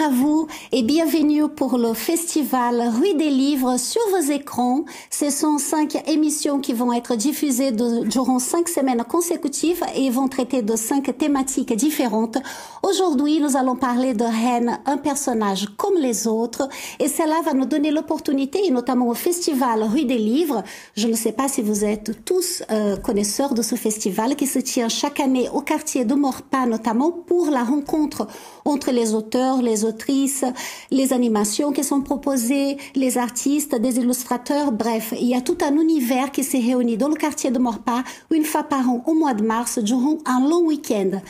à vous et bienvenue pour le festival Rue des Livres sur vos écrans. Ce sont 5 émissions qui vont être diffusées durant 5 semaines consécutives et vont traiter de 5 thématiques différentes. Aujourd'hui, nous allons parler de Reine, un personnage comme les autres, et cela va nous donner l'opportunité, et notamment au festival Rue des Livres. Je ne sais pas si vous êtes tous connaisseurs de ce festival qui se tient chaque année au quartier de Maurepas, notamment pour la rencontre entre les auteurs, les autrices, les animations qui sont proposées, les artistes, des illustrateurs, bref, il y a tout un univers qui s'est réuni dans le quartier de Maurepas une fois par an au mois de mars durant un long week-end.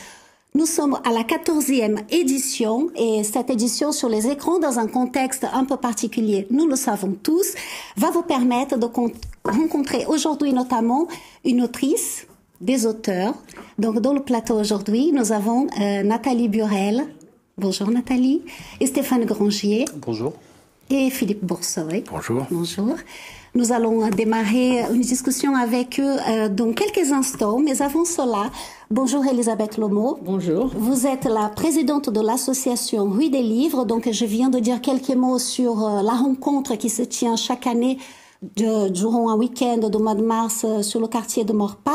Nous sommes à la 14e édition et cette édition sur les écrans dans un contexte un peu particulier, nous le savons tous, va vous permettre de rencontrer aujourd'hui notamment une autrice, des auteurs. Donc dans le plateau aujourd'hui, nous avons Nathalie Burel. Bonjour Nathalie. Et Stéphane Grangier. Bonjour. Et Philippe Boursoy. Bonjour. Bonjour. Nous allons démarrer une discussion avec eux dans quelques instants, mais avant cela, bonjour Elisabeth Lomo. Bonjour. Vous êtes la présidente de l'association Rue des Livres, donc je viens de dire quelques mots sur la rencontre qui se tient chaque année durant un week-end du mois de mars sur le quartier de Maurepas.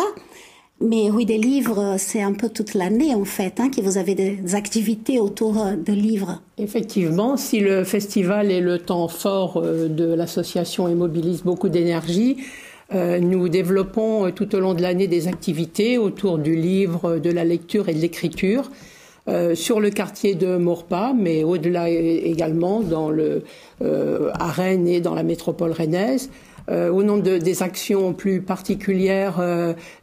Mais Rue des Livres, c'est un peu toute l'année en fait, que vous avez des activités autour de livres. Effectivement, si le festival est le temps fort de l'association et mobilise beaucoup d'énergie, nous développons tout au long de l'année des activités autour du livre, de la lecture et de l'écriture sur le quartier de Maurepas, mais au-delà également à Rennes et dans la métropole rennaise. Au nom des actions plus particulières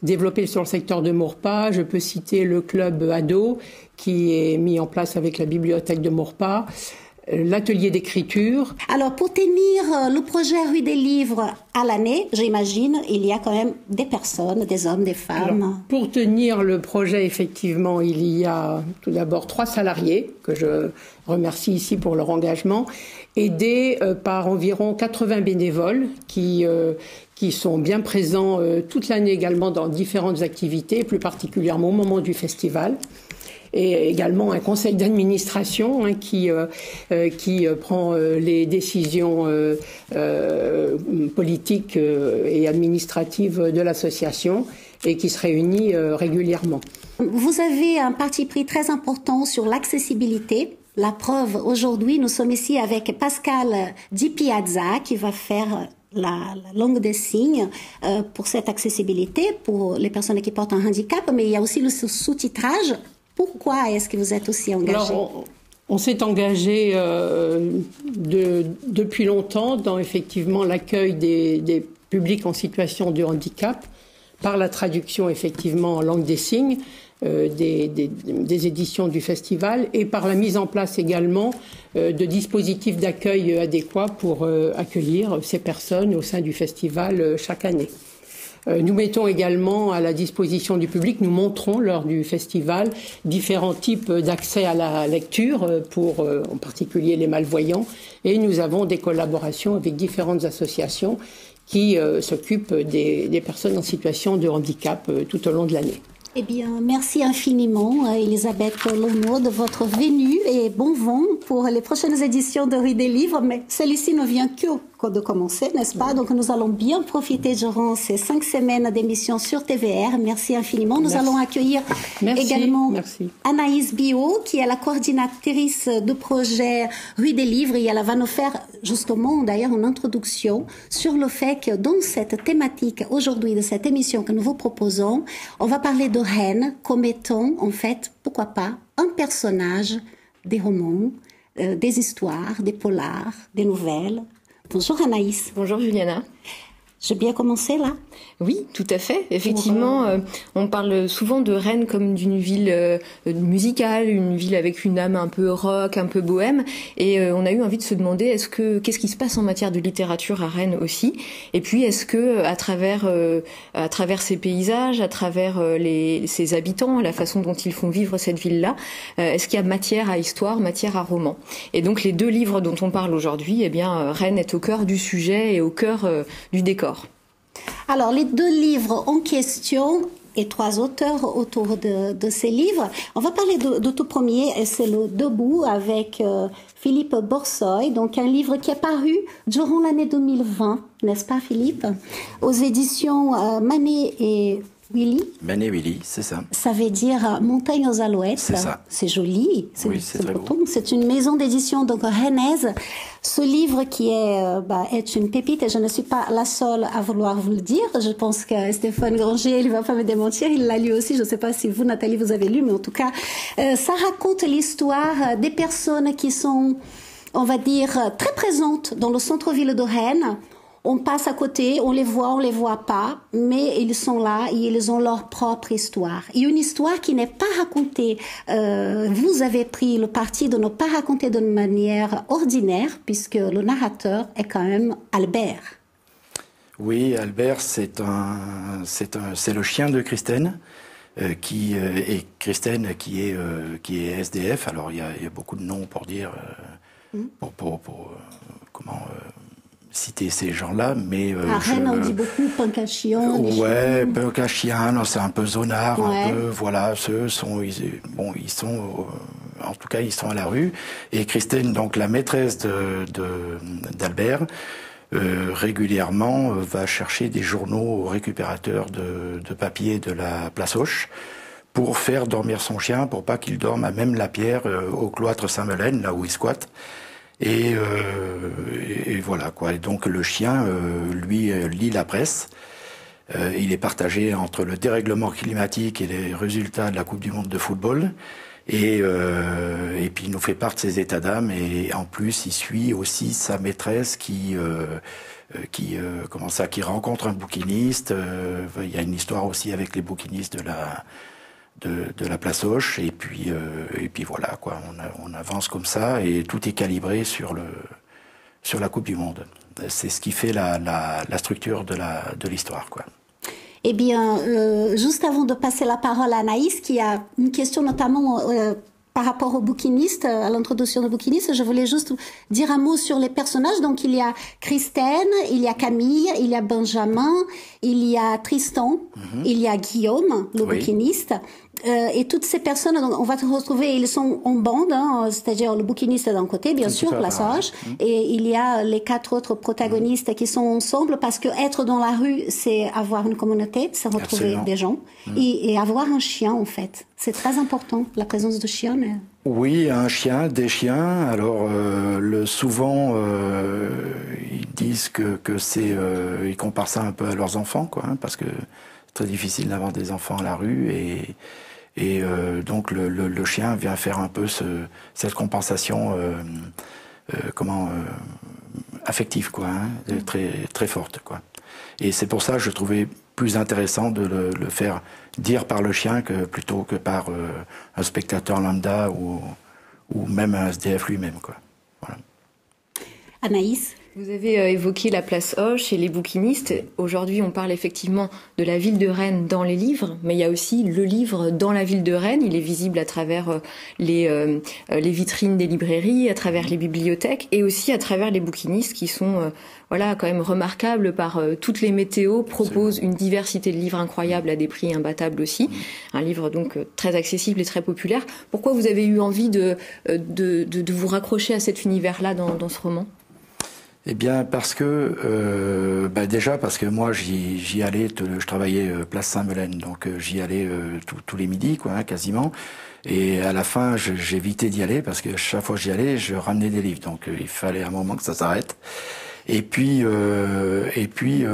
développées sur le secteur de Maurepas, je peux citer le club ado qui est mis en place avec la bibliothèque de Maurepas, l'atelier d'écriture. Alors pour tenir le projet Rue des Livres à l'année, j'imagine, il y a quand même des personnes, des hommes, des femmes. Alors, pour tenir le projet, effectivement, il y a tout d'abord 3 salariés que je remercie ici pour leur engagement, aidés par environ 80 bénévoles qui sont bien présents toute l'année également dans différentes activités, plus particulièrement au moment du festival. Et également un conseil d'administration qui prend les décisions politiques et administratives de l'association et qui se réunit régulièrement. Vous avez un parti pris très important sur l'accessibilité. La preuve, aujourd'hui, nous sommes ici avec Pascal Di Piazza qui va faire la langue des signes pour cette accessibilité pour les personnes qui portent un handicap, mais il y a aussi le sous-titrage. Pourquoi est-ce que vous êtes aussi engagé? Alors, on s'est engagé depuis longtemps dans effectivement l'accueil des publics en situation de handicap par la traduction effectivement en langue des signes des éditions du festival et par la mise en place également de dispositifs d'accueil adéquats pour accueillir ces personnes au sein du festival chaque année. Nous mettons également à la disposition du public, nous montrons lors du festival différents types d'accès à la lecture pour en particulier les malvoyants et nous avons des collaborations avec différentes associations qui s'occupent des personnes en situation de handicap tout au long de l'année. Eh bien, merci infiniment, Elisabeth Lomo, de votre venue et bon vent pour les prochaines éditions de Rue des Livres. Mais celui-ci ne vient que de commencer, n'est-ce pas? Donc, nous allons bien profiter durant ces 5 semaines d'émissions sur TVR. Merci infiniment. Nous allons accueillir également Anaïs Bio, qui est la coordinatrice de projet Rue des Livres. Et elle va nous faire justement, d'ailleurs, une introduction sur le fait que dans cette thématique aujourd'hui de cette émission que nous vous proposons, on va parler de Reine comme étant, en fait, pourquoi pas, un personnage des romans, des histoires, des polars, des nouvelles. Bonjour Anaïs. Bonjour Juliana. J'ai bien commencé là? Oui, tout à fait. Effectivement, on parle souvent de Rennes comme d'une ville musicale, une ville avec une âme un peu rock, un peu bohème. Et on a eu envie de se demander qu'est-ce qui se passe en matière de littérature à Rennes aussi. Et puis est-ce que à travers ces paysages, à travers ses habitants, la façon dont ils font vivre cette ville-là, est-ce qu'il y a matière à histoire, matière à roman? Et donc les 2 livres dont on parle aujourd'hui, eh bien Rennes est au cœur du sujet et au cœur du décor. Alors, les 2 livres en question, et 3 auteurs autour de ces livres. On va parler de tout premier, et c'est le Debout avec Philippe Borsoy, donc un livre qui est paru durant l'année 2020, n'est-ce pas Philippe? Aux éditions Manet et Willy. Manet et Willy, c'est ça. Ça veut dire Montagne aux Alouettes. C'est ça. C'est joli. Oui, c'est très beau. C'est une maison d'édition donc rennaise. Ce livre qui est une pépite, et je ne suis pas la seule à vouloir vous le dire. Je pense que Stéphane Granger, il ne va pas me démentir, il l'a lu aussi. Je ne sais pas si vous, Nathalie, vous avez lu, mais en tout cas, ça raconte l'histoire des personnes qui sont, on va dire, très présentes dans le centre-ville de Rennes. On passe à côté, on les voit pas, mais ils sont là et ils ont leur propre histoire. Et une histoire qui n'est pas racontée. Vous avez pris le parti de ne pas raconter de manière ordinaire, puisque le narrateur est quand même Albert. Oui, Albert, c'est le chien de Christine, et Christine qui est SDF. Alors il y a beaucoup de noms pour dire, citer ces gens-là, mais à Rennes, on dit beaucoup punk à chien. Ouais, punk à chien, c'est un peu zonard, un peu, voilà, ils sont, en tout cas, ils sont à la rue. Et Christine, donc la maîtresse d'Albert, régulièrement va chercher des journaux au récupérateur de papier de la place Hoche pour faire dormir son chien, pour pas qu'il dorme à même la pierre au cloître Saint-Melaine, là où il squatte. Et voilà quoi. Et donc le chien, lui, lit la presse. Il est partagé entre le dérèglement climatique et les résultats de la Coupe du Monde de football. Et puis il nous fait part de ses états d'âme. Et en plus, il suit aussi sa maîtresse qui rencontre un bouquiniste. Il y a une histoire aussi avec les bouquinistes de la place Hoche, et puis voilà quoi, on avance comme ça et tout est calibré sur la Coupe du Monde. C'est ce qui fait la structure de l'histoire quoi. Eh bien, juste avant de passer la parole à Anaïs, qui a une question notamment par rapport au bouquiniste, à l'introduction du bouquiniste, je voulais juste dire un mot sur les personnages. Donc, il y a Christine, il y a Camille, il y a Benjamin, il y a Tristan, il y a Guillaume, le bouquiniste. Et toutes ces personnes, donc, on va te retrouver, ils sont en bande, c'est-à-dire le bouquiniste d'un côté, bien sûr, Place Hoche, et il y a les 4 autres protagonistes qui sont ensemble, parce que être dans la rue, c'est avoir une communauté, c'est retrouver des gens, et avoir un chien, en fait. C'est très important, la présence de chiens. Mais... Oui, un chien, des chiens. Alors, souvent, ils disent que c'est, ils comparent ça un peu à leurs enfants, quoi, parce que c'est très difficile d'avoir des enfants à la rue, et donc le chien vient faire un peu cette compensation, affective, quoi, très très forte, quoi. Et c'est pour ça que je trouvais plus intéressant de le faire dire par le chien plutôt que par un spectateur lambda ou même un SDF lui-même, quoi. Voilà. Anaïs ? Vous avez évoqué la place Hoche et les bouquinistes. Aujourd'hui, on parle effectivement de la ville de Rennes dans les livres, mais il y a aussi le livre dans la ville de Rennes. Il est visible à travers les vitrines des librairies, à travers les bibliothèques et aussi à travers les bouquinistes qui sont quand même remarquables par toutes les météos, proposent une diversité de livres incroyables à des prix imbattables aussi. Un livre donc très accessible et très populaire. Pourquoi vous avez eu envie de vous raccrocher à cet univers-là dans ce roman ? Eh bien, parce que déjà parce que moi j'y allais, je travaillais place Saint-Melaine, donc j'y allais tous les midis, quoi, quasiment. Et à la fin, j'évitais d'y aller parce que chaque fois que j'y allais, je ramenais des livres, donc il fallait un moment que ça s'arrête. Et puis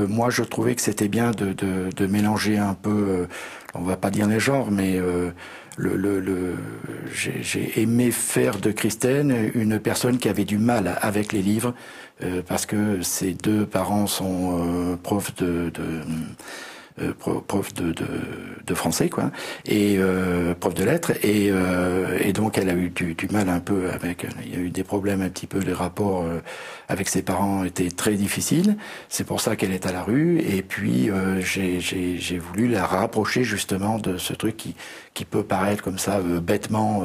moi je trouvais que c'était bien de mélanger un peu, on va pas dire les genres, mais j'ai aimé faire de Christine une personne qui avait du mal avec les livres, parce que ses 2 parents sont profs de français, quoi, et prof de lettres, et donc elle a eu du mal un peu avec, il y a eu des problèmes un petit peu, les rapports avec ses parents étaient très difficiles, c'est pour ça qu'elle est à la rue, et puis j'ai voulu la rapprocher justement de ce truc qui peut paraître comme ça bêtement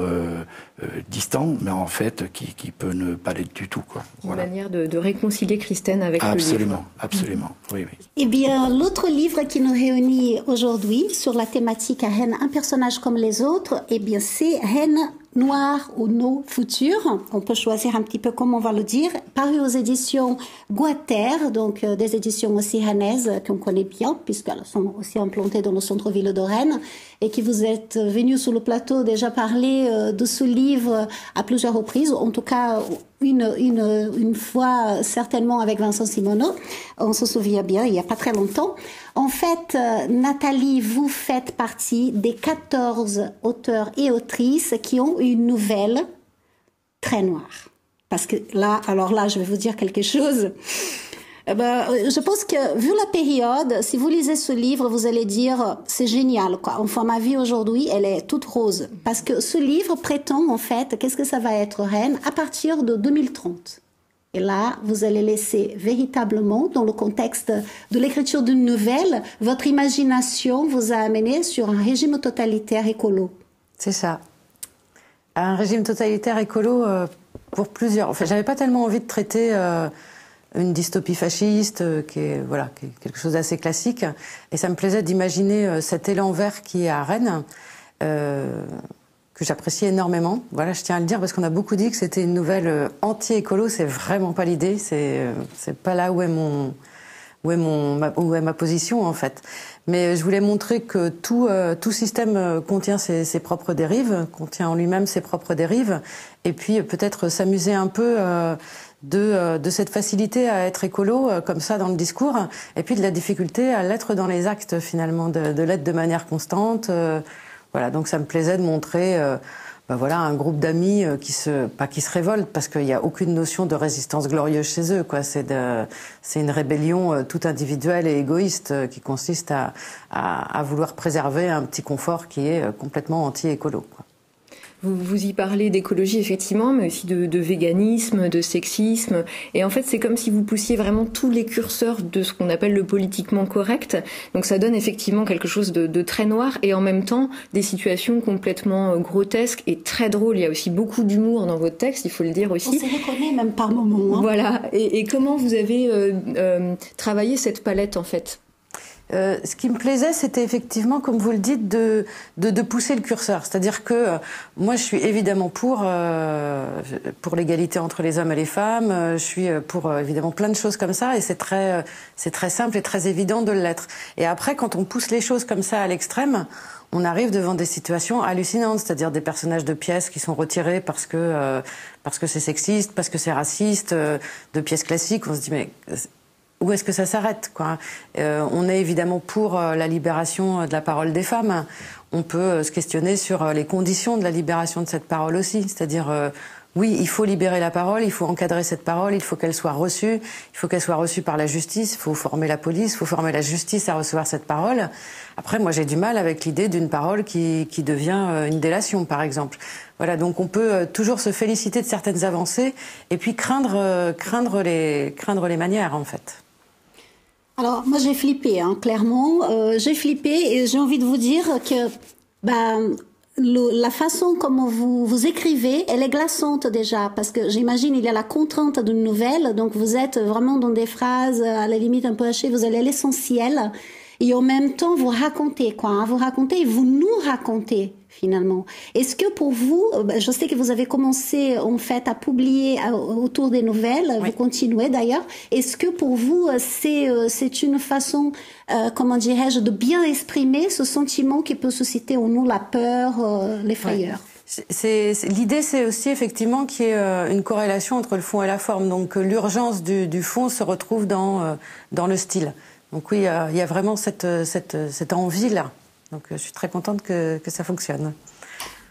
distant, mais en fait qui peut ne pas l'être du tout, quoi. Voilà. Une manière de réconcilier Christine avec absolument, le livre. Absolument, oui. Eh bien, l'autre livre qui nous réunis aujourd'hui sur la thématique Reine, un personnage comme les autres. Eh bien, c'est Reine Noire ou nos futurs. On peut choisir un petit peu comment on va le dire. Paru aux éditions Guater, donc des éditions aussi rennaises qu'on connaît bien, puisqu'elles sont aussi implantées dans le centre-ville de Rennes, et qui vous êtes venus sur le plateau déjà parler de ce livre à plusieurs reprises, en tout cas une fois certainement avec Vincent Simoneau. On se souvient bien, il n'y a pas très longtemps. En fait, Nathalie, vous faites partie des 14 auteurs et autrices qui ont une nouvelle très noire. Parce que là, alors là, je vais vous dire quelque chose. Je pense que, vu la période, si vous lisez ce livre, vous allez dire, c'est génial, quoi. Enfin, ma vie aujourd'hui, elle est toute rose. Parce que ce livre prétend, en fait, qu'est-ce que ça va être, Reine, à partir de 2030. Et là, vous allez laisser véritablement, dans le contexte de l'écriture d'une nouvelle, votre imagination vous a amené sur un régime totalitaire écolo. C'est ça. Un régime totalitaire écolo pour plusieurs. Enfin, j'avais pas tellement envie de traiter une dystopie fasciste, qui est quelque chose d'assez classique. Et ça me plaisait d'imaginer cet élan vert qui est à Rennes, que j'apprécie énormément. Voilà, je tiens à le dire parce qu'on a beaucoup dit que c'était une nouvelle anti-écolo. C'est vraiment pas l'idée. C'est pas là où est ma position en fait. Mais je voulais montrer que tout système contient ses propres dérives, contient en lui-même ses propres dérives, et puis peut-être s'amuser un peu de cette facilité à être écolo comme ça dans le discours, et puis de la difficulté à l'être dans les actes finalement, de l'être de manière constante. Voilà, donc ça me plaisait de montrer un groupe d'amis qui se révoltent parce qu'il n'y a aucune notion de résistance glorieuse chez eux, quoi. C'est une rébellion toute individuelle et égoïste qui consiste à vouloir préserver un petit confort qui est complètement anti-écolo, quoi. Vous y parlez d'écologie, effectivement, mais aussi de véganisme, de sexisme. Et en fait, c'est comme si vous poussiez vraiment tous les curseurs de ce qu'on appelle le politiquement correct. Donc ça donne effectivement quelque chose de très noir et en même temps des situations complètement grotesques et très drôles. Il y a aussi beaucoup d'humour dans votre texte, il faut le dire aussi. On se reconnaît même par moments. Hein. Voilà. Et comment vous avez travaillé cette palette, en fait ? Ce qui me plaisait, c'était effectivement, comme vous le dites, de pousser le curseur. C'est-à-dire que moi, je suis évidemment pour l'égalité entre les hommes et les femmes. Je suis pour évidemment plein de choses comme ça, et c'est très simple et très évident de l'être. Et après, quand on pousse les choses comme ça à l'extrême, on arrive devant des situations hallucinantes, c'est-à-dire des personnages de pièces qui sont retirés parce que c'est sexiste, parce que c'est raciste, de pièces classiques. On se dit mais où est-ce que ça s'arrête, quoi ? On est évidemment pour la libération de la parole des femmes. On peut se questionner sur les conditions de la libération de cette parole aussi. C'est-à-dire, oui, il faut libérer la parole, il faut encadrer cette parole, il faut qu'elle soit reçue. Il faut qu'elle soit reçue par la justice, il faut former la police, il faut former la justice à recevoir cette parole. Après, moi, j'ai du mal avec l'idée d'une parole qui devient une délation, par exemple. Voilà, donc on peut toujours se féliciter de certaines avancées et puis craindre les manières, en fait. Alors, moi, j'ai flippé, hein, clairement. J'ai flippé et j'ai envie de vous dire que la façon comme vous écrivez, elle est glaçante déjà, parce que j'imagine il y a la contrainte d'une nouvelle, donc vous êtes vraiment dans des phrases à la limite un peu hachées, vous allez à l'essentiel, et en même temps vous racontez, quoi, hein, vous racontez et vous nous racontez finalement. Est-ce que pour vous, je sais que vous avez commencé en fait à publier autour des nouvelles, oui. Vous continuez d'ailleurs. Est-ce que pour vous c'est une façon, comment dirais-je, de bien exprimer ce sentiment qui peut susciter en nous la peur, l'effrayeur? Ouais. L'idée, c'est aussi effectivement qu'il y ait une corrélation entre le fond et la forme. Donc l'urgence du fond se retrouve dans le style. Donc oui, il y a vraiment cette envie-là. Donc je suis très contente que ça fonctionne.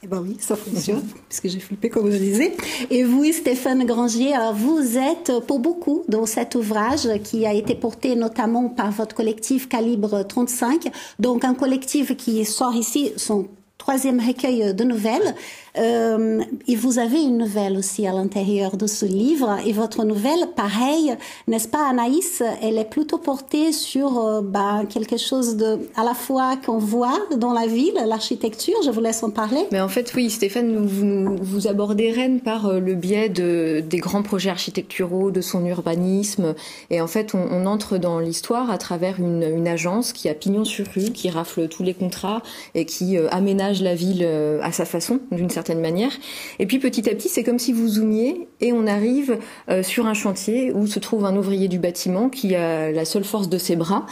Eh ben oui, ça fonctionne, puisque j'ai flippé comme je disais. Et vous, Stéphane Grangier, alors vous êtes pour beaucoup dans cet ouvrage qui a été porté notamment par votre collectif Calibre 35, donc un collectif qui sort ici son 3e recueil de nouvelles. Et vous avez une nouvelle aussi à l'intérieur de ce livre. Et votre nouvelle, pareil, n'est-ce pas, Anaïs? Elle est plutôt portée sur quelque chose de, à la fois qu'on voit dans la ville, l'architecture. Je vous laisse en parler. Mais en fait, oui, Stéphane, vous abordez Rennes par le biais des grands projets architecturaux, de son urbanisme. Et en fait, on entre dans l'histoire à travers une agence qui a pignon sur rue, qui rafle tous les contrats et qui aménage la ville à sa façon, d'une certaine manière. Et puis petit à petit, c'est comme si vous zoomiez et on arrive sur un chantier où se trouve un ouvrier du bâtiment qui a la seule force de ses bras.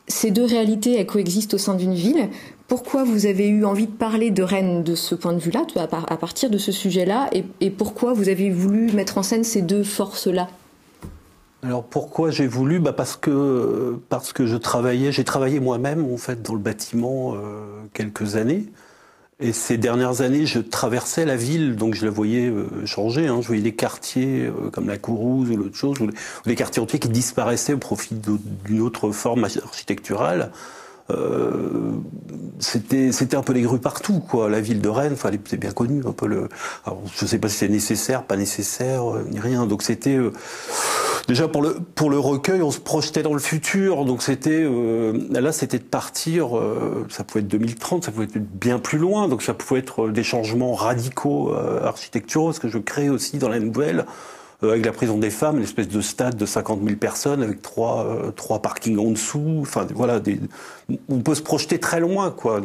Ces deux réalités, elles coexistent au sein d'une ville. Pourquoi vous avez eu envie de parler de Rennes de ce point de vue-là, à partir de ce sujet-là, et pourquoi vous avez voulu mettre en scène ces deux forces-là? Alors pourquoi j'ai voulu, parce que j'ai travaillé moi-même en fait dans le bâtiment quelques années. Et ces dernières années, je traversais la ville, donc je la voyais changer. Je voyais des quartiers comme la Courrouze ou l'autre chose, ou des quartiers entiers qui disparaissaient au profit d'une autre forme architecturale. C'était un peu les grues partout, quoi. La ville de Rennes, enfin, c'est bien connu, un peu alors, je sais pas si c'est nécessaire, pas nécessaire, ni rien. Donc c'était déjà pour le recueil, on se projetait dans le futur. Donc c'était là, c'était de partir. Ça pouvait être 2030, ça pouvait être bien plus loin. Donc ça pouvait être des changements radicaux architecturaux, ce que je crée aussi dans la nouvelle. Avec la prison des femmes, une espèce de stade de 50 000 personnes avec trois parkings en dessous. Enfin, voilà, on peut se projeter très loin, quoi.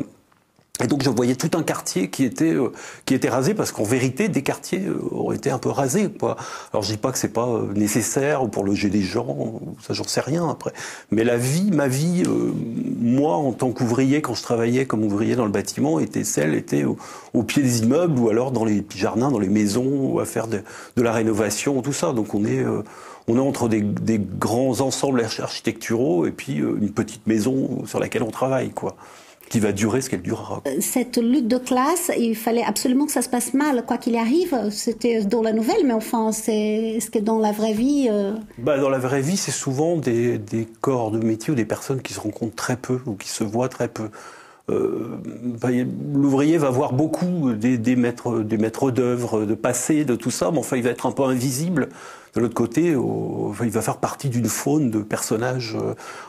Et donc je voyais tout un quartier qui était rasé, parce qu'en vérité des quartiers auraient été un peu rasés, quoi. Alors je dis pas que c'est pas nécessaire ou pour loger des gens, ça j'en sais rien après. Mais ma vie, moi en tant qu'ouvrier, quand je travaillais comme ouvrier dans le bâtiment, était au pied des immeubles ou alors dans les petits jardins, dans les maisons, à faire de la rénovation, tout ça. Donc on est entre des grands ensembles architecturaux et puis une petite maison sur laquelle on travaille, quoi, qui va durer ce qu'elle durera. Cette lutte de classe, il fallait absolument que ça se passe mal, quoi qu'il arrive. C'était dans la nouvelle, mais enfin, est-ce que dans la vraie vie... Dans la vraie vie, c'est souvent des corps de métier ou des personnes qui se rencontrent très peu ou qui se voient très peu. L'ouvrier va voir beaucoup des maîtres d'œuvre, de passé, de tout ça, mais enfin, il va être un peu invisible. De l'autre côté, il va faire partie d'une faune de personnages.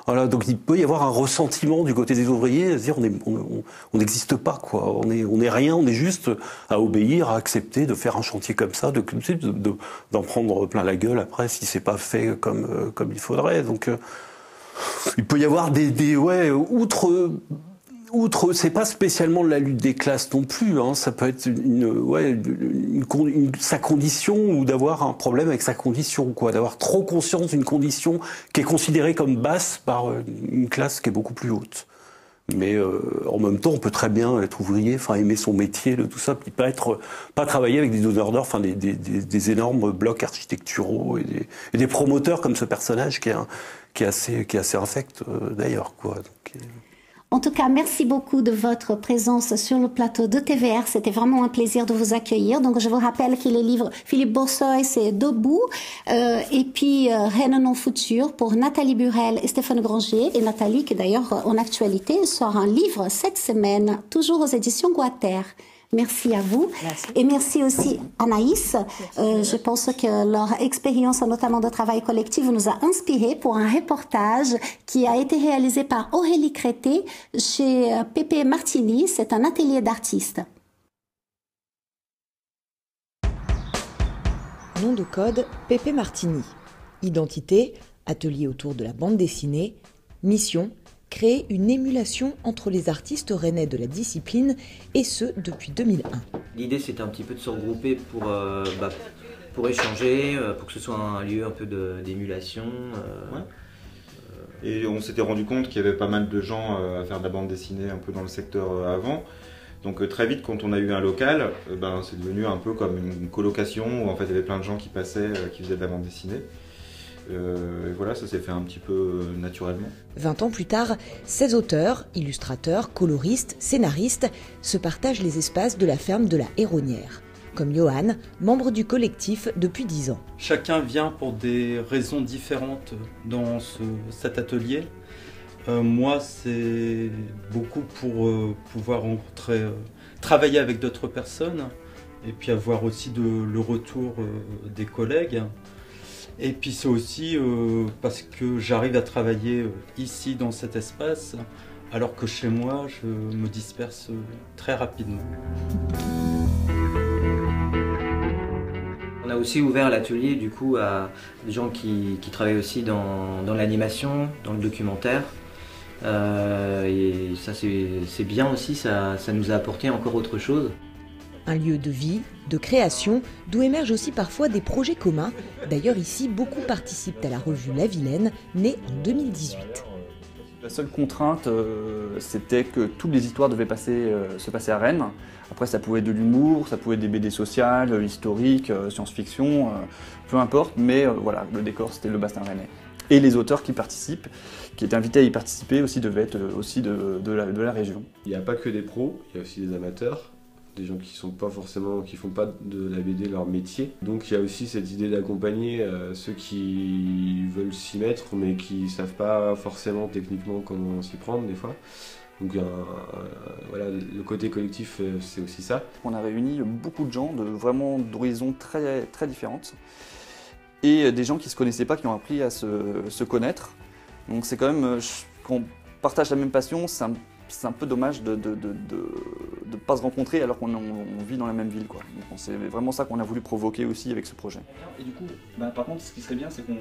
Voilà, donc il peut y avoir un ressentiment du côté des ouvriers, à se dire on n'existe pas, quoi. On est rien, on est juste à obéir, à accepter de faire un chantier comme ça, d'en prendre plein la gueule après si c'est pas fait comme il faudrait. Donc il peut y avoir outre, c'est pas spécialement de la lutte des classes non plus, ça peut être sa condition ou d'avoir un problème avec sa condition, quoi, d'avoir trop conscience d'une condition qui est considérée comme basse par une classe qui est beaucoup plus haute. Mais en même temps, on peut très bien être ouvrier, aimer son métier, tout ça, puis pas travailler avec des donneurs d'ordre, des énormes blocs architecturaux et des promoteurs comme ce personnage qui est assez infect d'ailleurs, quoi. Donc, En tout cas, merci beaucoup de votre présence sur le plateau de TVR. C'était vraiment un plaisir de vous accueillir. Donc, je vous rappelle que les livres Philippe Boursoy, c'est Debout. Et puis, Rennes non futur pour Nathalie Burel et Stéphane Granger. Et Nathalie, qui d'ailleurs, en actualité, sort un livre cette semaine, toujours aux éditions Guater. Merci à vous. Merci. Et merci aussi Anaïs. Je pense que leur expérience, notamment de travail collectif, nous a inspiré pour un reportage qui a été réalisé par Aurélie Crété chez Pepe Martini. C'est un atelier d'artistes. Nom de code Pepe Martini. Identité, atelier autour de la bande dessinée. Mission, créer une émulation entre les artistes rennais de la discipline, et ce depuis 2001. L'idée, c'était un petit peu de se regrouper pour échanger, pour que ce soit un lieu un peu d'émulation. Et on s'était rendu compte qu'il y avait pas mal de gens à faire de la bande dessinée un peu dans le secteur avant. Donc très vite, quand on a eu un local, c'est devenu un peu comme une colocation où en fait il y avait plein de gens qui passaient, qui faisaient de la bande dessinée. Et voilà, ça s'est fait un petit peu naturellement. 20 ans plus tard, ces auteurs, illustrateurs, coloristes, scénaristes se partagent les espaces de la ferme de la Héronnière. Comme Johan, membre du collectif depuis 10 ans. Chacun vient pour des raisons différentes dans cet atelier. Moi, c'est beaucoup pour pouvoir travailler avec d'autres personnes, et puis avoir aussi le retour des collègues. Et puis c'est aussi parce que j'arrive à travailler ici dans cet espace, alors que chez moi je me disperse très rapidement. On a aussi ouvert l'atelier du coup à des gens qui travaillent aussi dans l'animation, dans le documentaire. Et ça c'est bien aussi, ça nous a apporté encore autre chose. Un lieu de vie, de création, d'où émergent aussi parfois des projets communs. D'ailleurs ici, beaucoup participent à la revue La Vilaine, née en 2018. La seule contrainte, c'était que toutes les histoires devaient se passer à Rennes. Après, ça pouvait être de l'humour, ça pouvait être des BD sociales, historiques, science-fiction, peu importe, mais voilà, le décor, c'était le bassin rennais. Et les auteurs qui participent, qui étaient invités à y participer, aussi devaient être aussi de la région. Il n'y a pas que des pros, il y a aussi des amateurs, des gens qui font pas de la BD leur métier. Donc il y a aussi cette idée d'accompagner ceux qui veulent s'y mettre, mais qui savent pas forcément techniquement comment s'y prendre des fois. Donc voilà, le côté collectif, c'est aussi ça. On a réuni beaucoup de gens vraiment d'horizons très, très différentes et des gens qui ne se connaissaient pas, qui ont appris à se connaître. Donc c'est quand même, quand on partage la même passion, c'est un peu dommage de ne pas se rencontrer alors qu'on vit dans la même ville, quoi. Donc c'est vraiment ça qu'on a voulu provoquer aussi avec ce projet. Et du coup, par contre, ce qui serait bien, c'est que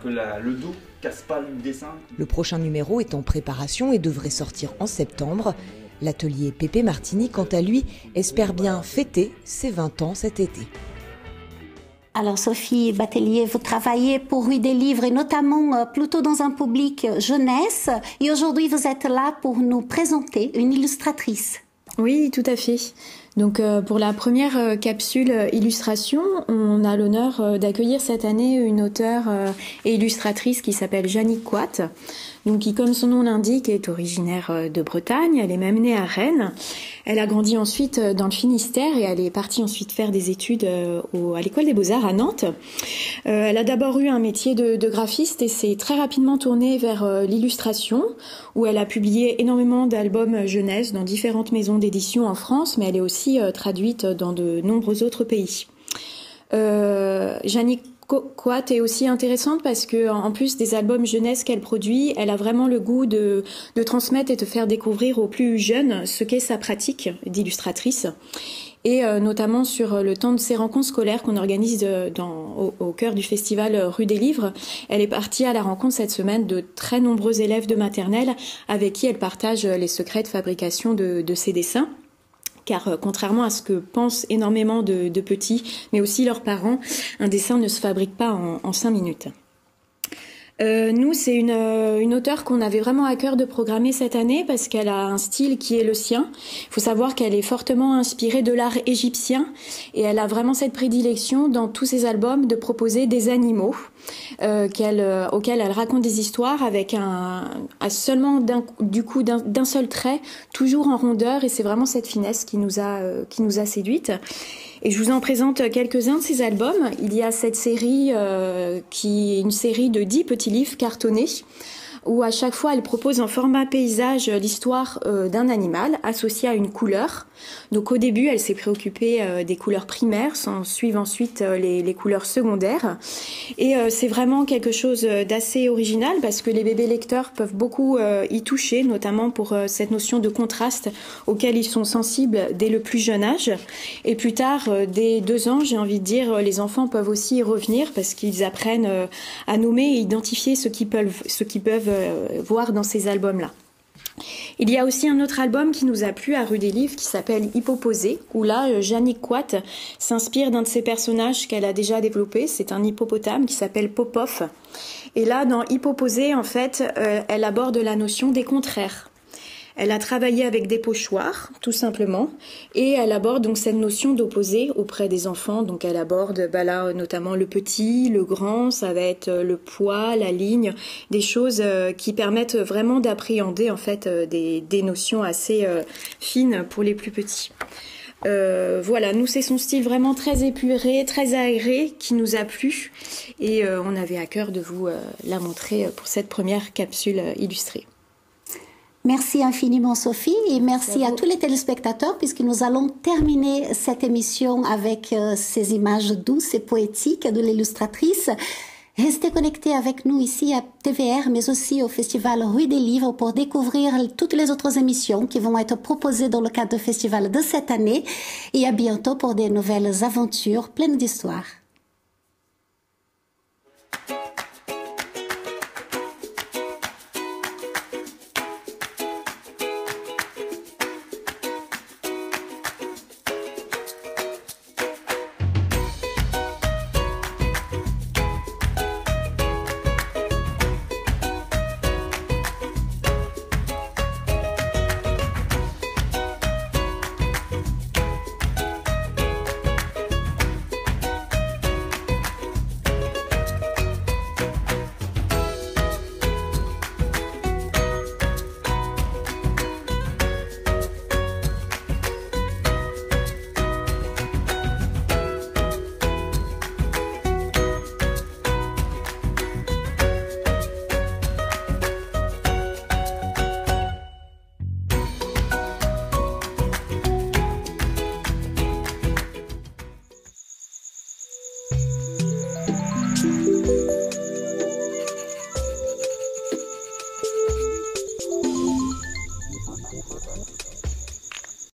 le dos casse pas le dessin. Le prochain numéro est en préparation et devrait sortir en septembre. L'atelier Pépé Martini, quant à lui, espère bien fêter ses 20 ans cet été. Alors Sophie Batelier, vous travaillez pour Rue des Livres et notamment plutôt dans un public jeunesse. Et aujourd'hui, vous êtes là pour nous présenter une illustratrice. Oui, tout à fait. Donc pour la première capsule illustration, on a l'honneur d'accueillir cette année une auteure et illustratrice qui s'appelle Jannick Coat, donc qui, comme son nom l'indique, est originaire de Bretagne. Elle est même née à Rennes. Elle a grandi ensuite dans le Finistère et elle est partie ensuite faire des études à l'École des Beaux-Arts à Nantes. Elle a d'abord eu un métier de graphiste et s'est très rapidement tournée vers l'illustration, où elle a publié énormément d'albums jeunesse dans différentes maisons d'édition en France, mais elle est aussi traduite dans de nombreux autres pays. Jannick Coat est aussi intéressante parce que, en plus des albums jeunesse qu'elle produit, elle a vraiment le goût de transmettre et de faire découvrir aux plus jeunes ce qu'est sa pratique d'illustratrice. Et notamment sur le temps de ses rencontres scolaires qu'on organise au cœur du festival Rue des Livres. Elle est partie à la rencontre cette semaine de très nombreux élèves de maternelle avec qui elle partage les secrets de fabrication de ses dessins. Car contrairement à ce que pensent énormément de petits, mais aussi leurs parents, un dessin ne se fabrique pas en 5 minutes. Nous, c'est une auteure qu'on avait vraiment à cœur de programmer cette année parce qu'elle a un style qui est le sien. Il faut savoir qu'elle est fortement inspirée de l'art égyptien et elle a vraiment cette prédilection dans tous ses albums de proposer des animaux auxquels elle raconte des histoires avec seulement d'un seul trait, toujours en rondeur, et c'est vraiment cette finesse qui nous a séduites. Et je vous en présente quelques-uns de ces albums. Il y a cette série qui est une série de 10 petits livres cartonnés où à chaque fois elle propose en format paysage l'histoire d'un animal associé à une couleur. Donc au début elle s'est préoccupée des couleurs primaires, s'en suivent ensuite les couleurs secondaires. Et c'est vraiment quelque chose d'assez original parce que les bébés lecteurs peuvent beaucoup y toucher, notamment pour cette notion de contraste auquel ils sont sensibles dès le plus jeune âge. Et plus tard, dès 2 ans, j'ai envie de dire, les enfants peuvent aussi y revenir parce qu'ils apprennent à nommer et identifier ce qu'ils peuvent voir dans ces albums-là. Il y a aussi un autre album qui nous a plu à Rue des Livres qui s'appelle Hippoposé, où là, Jannick Coat s'inspire d'un de ses personnages qu'elle a déjà développé. C'est un hippopotame qui s'appelle Popov. Et là, dans Hippoposé, en fait, elle aborde la notion des contraires. Elle a travaillé avec des pochoirs, tout simplement, et elle aborde donc cette notion d'opposé auprès des enfants. Donc elle aborde là notamment le petit, le grand, ça va être le poids, la ligne, des choses qui permettent vraiment d'appréhender en fait des notions assez fines pour les plus petits. Voilà, nous c'est son style vraiment très épuré, très aéré qui nous a plu et on avait à cœur de vous la montrer pour cette première capsule illustrée. Merci infiniment Sophie et merci à tous les téléspectateurs puisque nous allons terminer cette émission avec ces images douces et poétiques de l'illustratrice. Restez connectés avec nous ici à TVR mais aussi au Festival Rue des Livres pour découvrir toutes les autres émissions qui vont être proposées dans le cadre du festival de cette année et à bientôt pour des nouvelles aventures pleines d'histoire.